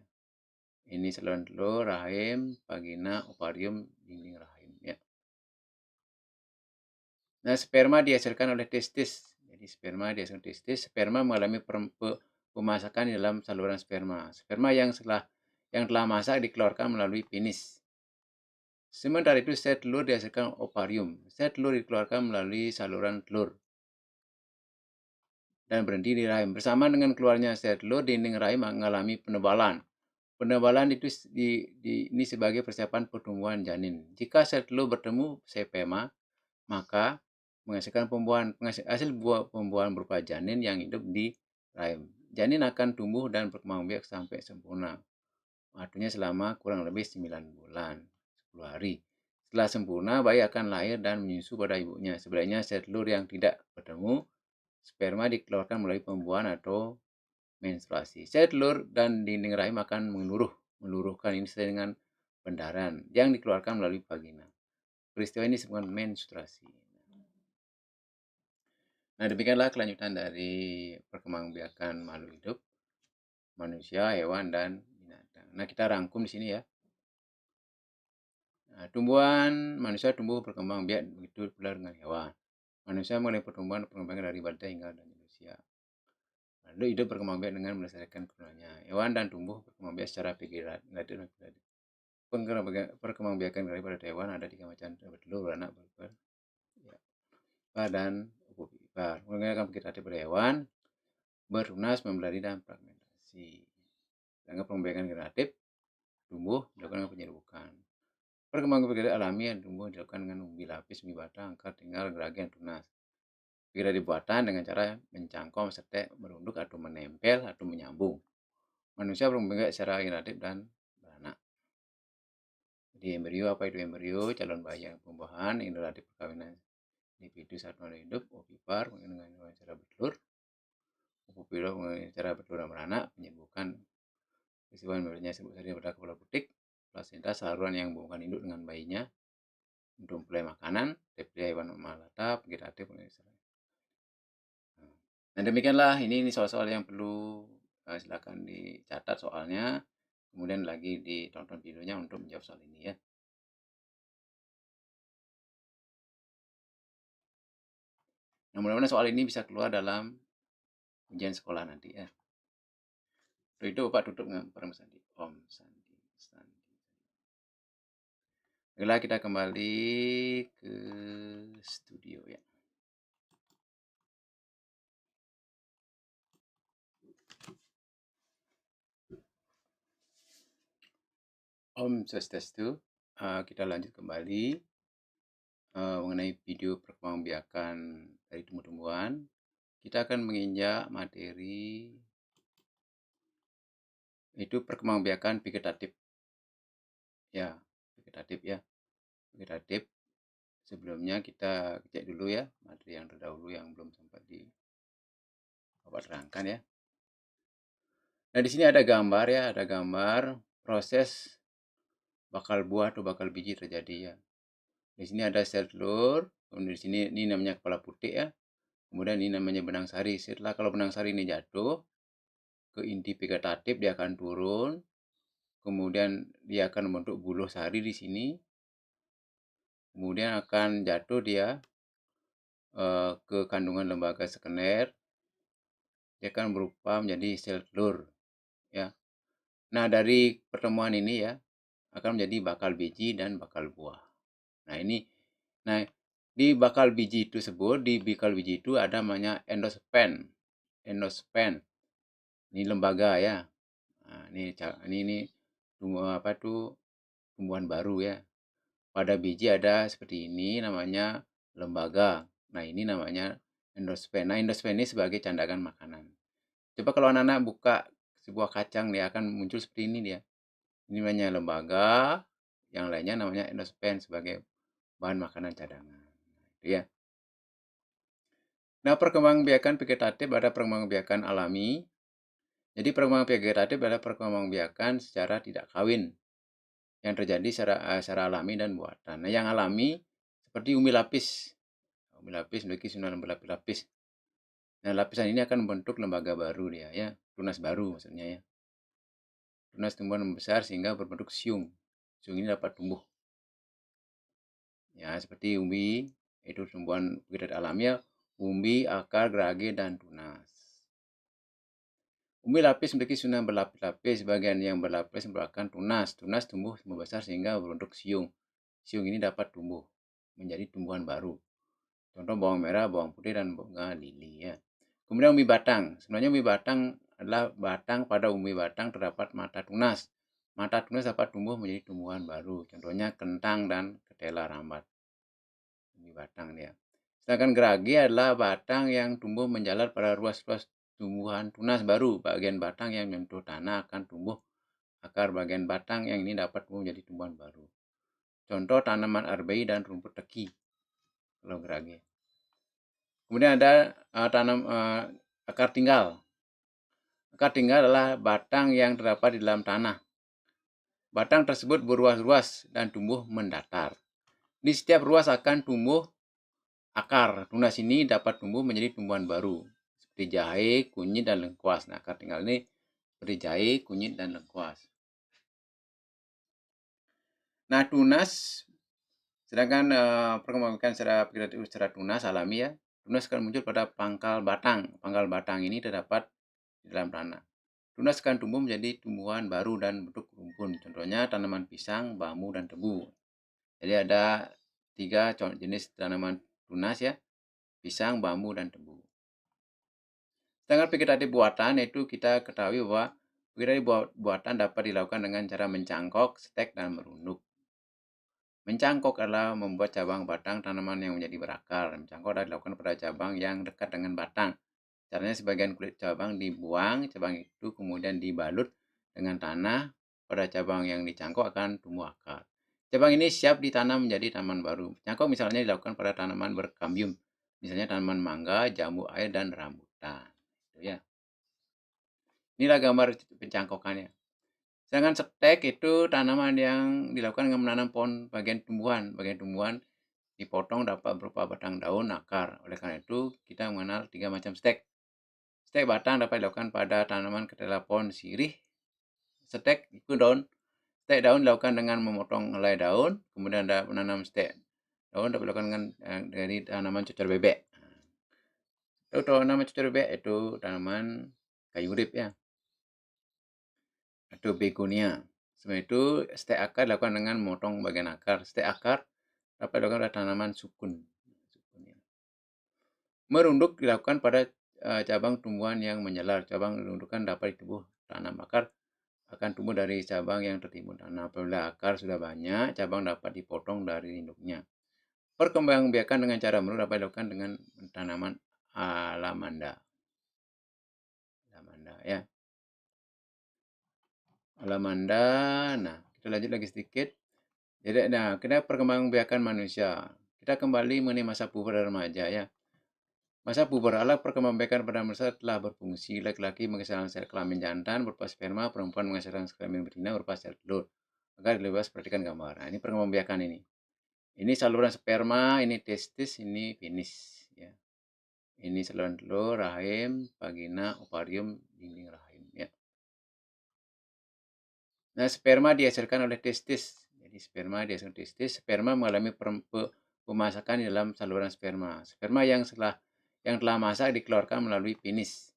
Ini saluran telur, rahim, vagina, ovarium, dinding rahim. Ya. Nah, sperma dihasilkan oleh testis. Jadi sperma dihasilkan testis. Sperma mengalami pemasakan di dalam saluran sperma. Sperma yang telah masak dikeluarkan melalui penis. Sementara itu sel telur dihasilkan ovarium. Sel telur dikeluarkan melalui saluran telur dan berhenti di rahim. Bersama dengan keluarnya sel telur, dinding rahim mengalami penebalan. Penebalan itu ini sebagai persiapan pertumbuhan janin. Jika sel telur bertemu sperma, maka menghasilkan hasil buah pembuahan berupa janin yang hidup di rahim. janin akan tumbuh dan berkembang biak sampai sempurna. Waktunya selama kurang lebih 9 bulan, 10 hari. Setelah sempurna, bayi akan lahir dan menyusu pada ibunya. Sebaliknya, sel telur yang tidak bertemu, sperma dikeluarkan melalui pembuahan atau menstruasi. Sel telur dan dinding rahim akan meluruhkan ini sesuai dengan pendarahan yang dikeluarkan melalui vagina. Peristiwa ini disebut menstruasi. Nah, demikianlah kelanjutan dari perkembangbiakan makhluk hidup, manusia, hewan, dan binatang. Nah, kita rangkum di sini ya. Nah, manusia tumbuh berkembang biak begitu pula dengan hewan. Manusia mulai pertumbuhan perkembangan dari balita hingga manusia. Lalu hidup berkembang biak dengan berdasarkan keturunannya. Hewan dan tumbuh berkembang biak secara figuratif. Perkembangbiakan pada hewan ada 3 macam: bertelur, beranak, dan ovovivipar. Menggunakan vegetatif pada hewan, bertunas, membeladi, dan fragmentasi. Sedangkan perkembangbiakan generatif tumbuh dilakukan dengan penyerbukan. Perkembangan vegetatif alami yang tumbuh dilakukan dengan umbi lapis, umbi batang, akar, tinggal, geragi, dan tunas. Vegetatif buatan dengan cara mencangkok, setek, merunduk, atau menempel, atau menyambung. Manusia berkembang secara generatif dan beranak. Jadi embrio, apa itu embrio? Calon bayi yang pembuahan, generatif perkawinan individu saat makhluk hidup. Ovipar dengan cara bertelur. Ovovivipar dengan cara bertelur dan beranak. Penyerbukan peristiwa yang sebut tadi pada kepala butik. Plasenta, saluran yang menghubungkan induk dengan bayinya untuk memperoleh makanan. Reptilia, hewan melata, vegetatif. Nah, demikianlah ini soal-soal yang perlu silakan dicatat soalnya, kemudian lagi ditonton videonya untuk menjawab soal ini ya. Nah, mudah-mudahan soal ini bisa keluar dalam ujian sekolah nanti ya. Untuk itu Bapak tutup dengan Om Sandi. Om Sandi, Sandi. Baiklah, kita kembali ke studio ya. Om Swastiastu. Kita lanjut kembali mengenai video perkembangbiakan dari tumbuh-tumbuhan. Kita akan menginjak materi itu perkembangbiakan vegetatif. Ya, vegetatif ya. Vegetatif. Sebelumnya kita cek dulu ya materi yang terdahulu yang belum sempat Bapak terangkan ya. Nah, di sini ada gambar ya, ada gambar proses bakal buah atau bakal biji terjadi ya. Di sini ada sel telur, kemudian di sini ini namanya kepala putik ya. Kemudian ini namanya benang sari. Setelah kalau benang sari ini jatuh ke inti vegetatif, dia akan turun. Kemudian dia akan membentuk buluh sari di sini. Kemudian akan jatuh dia ke kandungan lembaga sekunder. Dia akan berubah menjadi sel telur ya. Nah, dari pertemuan ini ya akan menjadi bakal biji dan bakal buah. Nah, di bakal biji tersebut, di bakal biji itu ada namanya endospen. Endospen. Ini lembaga ya. Nah, ini tumbuhan baru ya. Pada biji ada seperti ini namanya lembaga. Nah, ini namanya endospen. Nah, endospen ini sebagai candangan makanan. Coba kalau anak-anak buka sebuah kacang, dia akan muncul seperti ini dia. Ini namanya lembaga, yang lainnya namanya endospen sebagai bahan makanan cadangan. Itu ya. Nah, perkembangbiakan vegetatif ada perkembangbiakan alami. Jadi perkembangbiakan vegetatif adalah perkembangbiakan secara tidak kawin yang terjadi secara alami dan buatan. Nah, yang alami seperti umbi lapis. Umbi lapis memiliki 9 berlapis-lapis. Nah, lapisan ini akan membentuk lembaga baru dia ya, tunas baru maksudnya ya. Tunas tumbuhan membesar sehingga berbentuk siung. Siung ini dapat tumbuh. Ya, seperti umbi, itu tumbuhan vegetatif alami ya, umbi, akar, gerage, dan tunas. Umbi lapis memiliki susunan berlapis-lapis. Bagian yang berlapis merupakan tunas. Tunas tumbuh membesar sehingga berbentuk siung. Siung ini dapat tumbuh menjadi tumbuhan baru. Contoh bawang merah, bawang putih, dan bunga lili ya. Kemudian umbi batang. Sebenarnya umbi batang adalah batang. Pada umbi batang terdapat mata tunas. Mata tunas dapat tumbuh menjadi tumbuhan baru. Contohnya kentang dan ketela rambat. Umbi batang dia. Sedangkan gerage adalah batang yang tumbuh menjalar pada ruas-ruas tumbuhan tunas baru. Bagian batang yang menyentuh tanah akan tumbuh akar bagian batang yang ini dapat tumbuh menjadi tumbuhan baru. Contoh tanaman arbei dan rumput teki kalau gerage. Kemudian ada akar tinggal. Akar tinggal adalah batang yang terdapat di dalam tanah. Batang tersebut berruas-ruas dan tumbuh mendatar. Di setiap ruas akan tumbuh akar. Tunas ini dapat tumbuh menjadi tumbuhan baru seperti jahe, kunyit, dan lengkuas. Nah, akar tinggal ini seperti jahe, kunyit, dan lengkuas. Nah, tunas, sedangkan perkembangan secara tunas alami ya, tunas akan muncul pada pangkal batang. Pangkal batang ini terdapat di dalam tanah. Tunas akan tumbuh menjadi tumbuhan baru dan bentuk rumpun. Contohnya tanaman pisang, bambu, dan tebu. Jadi ada 3 jenis tanaman tunas ya, pisang, bambu, dan tebu. Sedangkan vegetatif buatan yaitu kita ketahui bahwa vegetatif buatan dapat dilakukan dengan cara mencangkok, stek, dan merunduk. Mencangkok adalah membuat cabang batang tanaman yang menjadi berakar. Mencangkok adalah dilakukan pada cabang yang dekat dengan batang. Caranya sebagian kulit cabang dibuang, cabang itu kemudian dibalut dengan tanah. Pada cabang yang dicangkok akan tumbuh akar. Cabang ini siap ditanam menjadi tanaman baru. Mencangkok misalnya dilakukan pada tanaman berkambium, misalnya tanaman mangga, jambu air, dan rambutan. Itu ya. Inilah gambar pencangkokannya. Sedangkan stek itu tanaman yang dilakukan dengan menanam pohon bagian tumbuhan. Bagian tumbuhan dipotong dapat berupa batang, daun, akar. Oleh karena itu, kita mengenal 3 macam stek. Stek batang dapat dilakukan pada tanaman ketela pohon sirih. Stek itu daun. Stek daun dilakukan dengan memotong helai daun. Kemudian ada menanam stek daun dapat dilakukan dengan dari tanaman cocor bebek. Itu tanaman cocor bebek itu tanaman kayu urip ya, atau begonia. Sebenarnya itu stek akar dilakukan dengan memotong bagian akar. Stek akar dapat dilakukan pada tanaman sukun. Merunduk dilakukan pada cabang tumbuhan yang menyelar. Cabang rundukan dapat ditubuh tanam akar akan tumbuh dari cabang yang tertimbun tanah. Apabila akar sudah banyak, cabang dapat dipotong dari induknya. Perkembangbiakan dengan cara merunduk dapat dilakukan dengan tanaman alamanda. Alamanda ya. Alamanda. Nah, kita lanjut lagi sedikit. Jadi, kita perkembangbiakan manusia. Kita kembali mengenai masa puber dan remaja ya. Masa puber adalah perkembangbiakan pada manusia telah berfungsi. Laki-laki menghasilkan sel kelamin jantan berupa sperma, perempuan menghasilkan sel kelamin betina berupa sel telur. Agar lebih perhatikan gambar. Nah, ini perkembangbiakan ini. Ini saluran sperma, ini testis, ini penis ya. Ini saluran telur, rahim, vagina, ovarium, dinding rahim ya. Nah, sperma dihasilkan oleh testis. Jadi sperma dihasilkan testis. Sperma mengalami pemasakan di dalam saluran sperma. Sperma yang telah masak dikeluarkan melalui penis.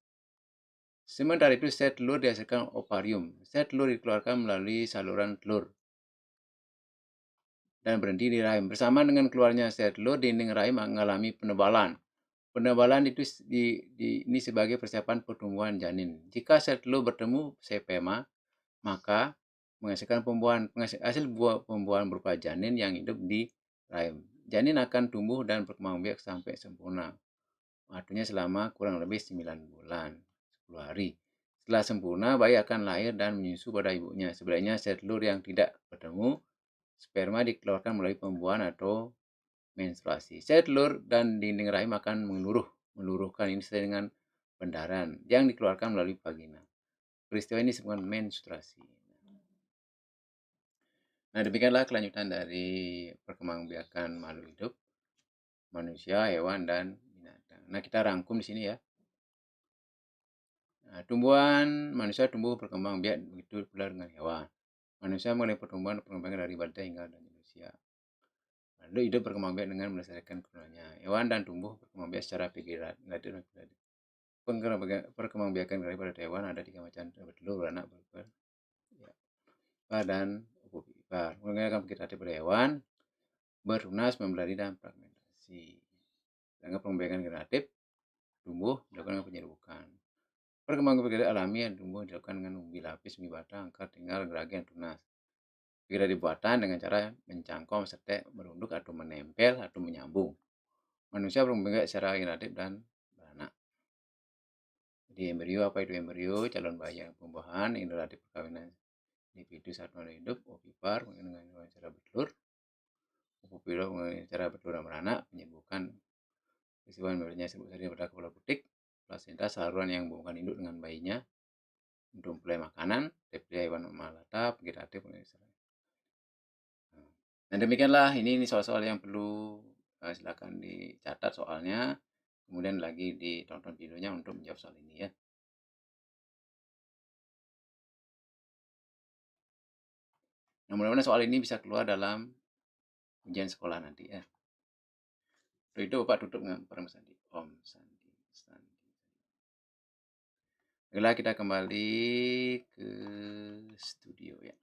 Sementara itu sel telur dihasilkan ovarium. Sel telur dikeluarkan melalui saluran telur dan berhenti di rahim. Bersama dengan keluarnya sel telur, dinding rahim mengalami penebalan. Penebalan itu ini sebagai persiapan pertumbuhan janin. Jika sel telur bertemu sperma, maka menghasilkan hasil pembuahan berupa janin yang hidup di rahim. Janin akan tumbuh dan berkembang biak sampai sempurna. Waktunya selama kurang lebih 9 bulan, 10 hari. Setelah sempurna, bayi akan lahir dan menyusu pada ibunya. Sebaliknya, sel telur yang tidak bertemu sperma dikeluarkan melalui pembuahan atau menstruasi. Sel telur dan dinding rahim akan meluruhkan ini sesuai dengan pendarahan yang dikeluarkan melalui vagina. Peristiwa ini disebut menstruasi. Nah, demikianlah kelanjutan dari perkembangbiakan makhluk hidup, manusia, hewan, dan binatang. Nah, kita rangkum di sini ya. Nah, manusia tumbuh berkembang biak begitu pula dengan hewan. Manusia mulai pertumbuhan perkembangan dari balita hingga manusia. Lalu hidup berkembang biak dengan berdasarkan keturunannya. Hewan dan tumbuh berkembang biak secara vegetatif. Perkembangbiakan daripada hewan ada 3 macam: bertelur, beranak, berpipar, dan ovovivipar. Perkembangbiakan vegetatif pada hewan bertunas, membeladi, dan fragmentasi. Dengan perkembangbiakan generatif tumbuh dilakukan dengan penyerbukan. Perkembangan vegetatif alami yang tumbuh dilakukan dengan umbi lapis, umbi batang, akar tinggal, gerage, dan tunas. Vegetatif buatan dengan cara mencangkok, setek, merunduk, atau menempel, atau menyambung. Manusia berkembang biak secara generatif dan beranak. Jadi embrio, apa itu embrio? Calon bayi yang pembuahan, indera perkawinan individu saat mulai hidup, ovipar dengan cara bertelur, ovipilo mengenai cara bertelur dan beranak, menyembuhkan peristiwa memberinya sebut saja pada kepala butik, plasenta saluran yang menghubungkan induk dengan bayinya, untuk memperoleh makanan, replia hewan melata, vegetatif, nah demikianlah ini soal-soal yang perlu silakan dicatat soalnya, kemudian lagi ditonton videonya untuk menjawab soal ini ya. Nah mudah-mudahan soal ini bisa keluar dalam ujian sekolah nanti ya. Untuk itu Bapak tutup dengan Om Sandi. Om Sandi, Sandi. Baiklah kita kembali ke studio ya.